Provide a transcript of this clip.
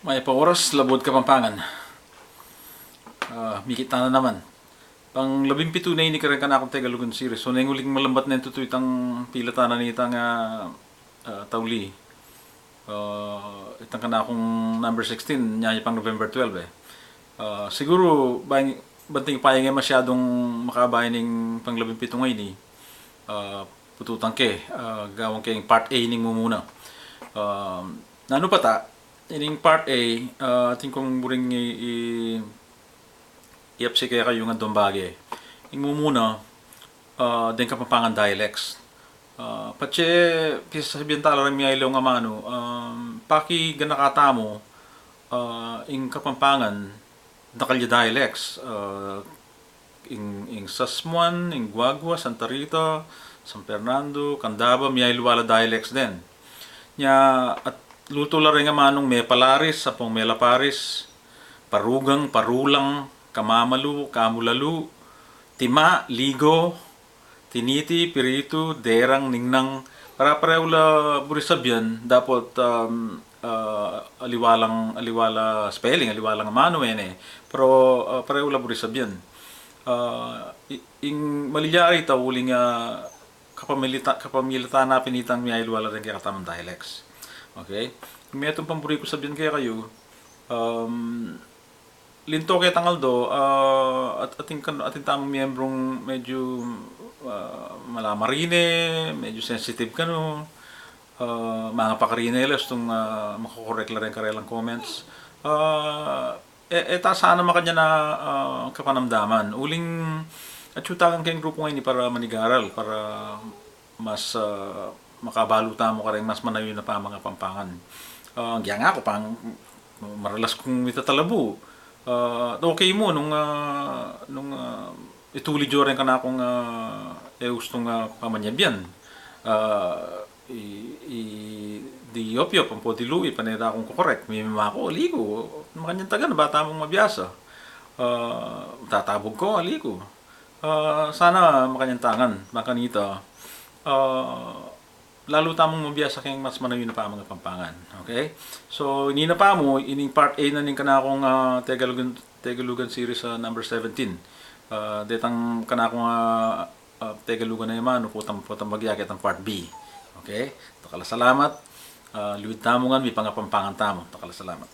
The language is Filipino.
May oras, labod Kapampangan. Mikita na naman. Pang 17 na ini ka na akong Tagalugan series. So, nanguling malambat na ito itang pilatan na itang tauli. Itang ka na akong number 16, niya pang November 12 eh. Siguro, banting payang masyadong makabayan ng pang 17 ngayon eh. Pututang ke, gawang kayong part A ning mo muna. Nano pa ta? Ining part A, ating kong buring i-apsi kaya kayo nga dombage. Ing mo muna, din Kapampangan dialects. Patse, kisa sabihin tala rin mga ilaw nga mano, paki ganakata mo, ing Kapampangan, nakalya dialects. Ing Sasmuan, ing Guagua, Santa Rita, San Fernando, Candaba, may ilwala dialects din. Nya, at luto la rin nga manong may palaris, sapong may laparis, parugang, parulang, kamamalu, kamulalu, tima, ligo, tiniti, pirito, derang, ningnang, para-pareho la burisabyan, dapat aliwala spelling, aliwalang mano yan eh. Pero pareho la burisabyan. Ing maliyari ta uling kapamilita na pinitang may ilwala rin kaya katamang dialects. Okay? May itong pamburi ko sabihin kaya kayo, linto kaya tangaldo, at ating tamang miyembrong medyo malamarine, medyo sensitive ka no, mga pakarinelas itong makakorek la rin karelang comments. Ta sana makanya na kapanamdaman. Uling at yutagan kayong grupo ngayon para manigaral, para mas makabaluta mo ka rin mas manayo na pa mga Pampangan. Kaya nga ako pang maralas kong itatalabo. Okay mo nung ituli jo rin ka na akong gustong pamanyabyan. Di yop-yop, ang po di lui, panira akong kukorek. May mima ko, aligo. Makanyang taga na bata mong mabiyasa. Tatabog ko, aligo. Sana makanyang tangan, makanita. Lalo tamang mabiyasa kayong mas manayo na pa mga Pampangan. Okay? So, ini na pa mo, ining part A na ning kana akong Tagalugan series number 17. Detang kana akong Tagalugan na yaman, putang magyakit ang part B. Okay? Takala salamat. Luwid tamo nga, may Pampangan tamo. Takala salamat.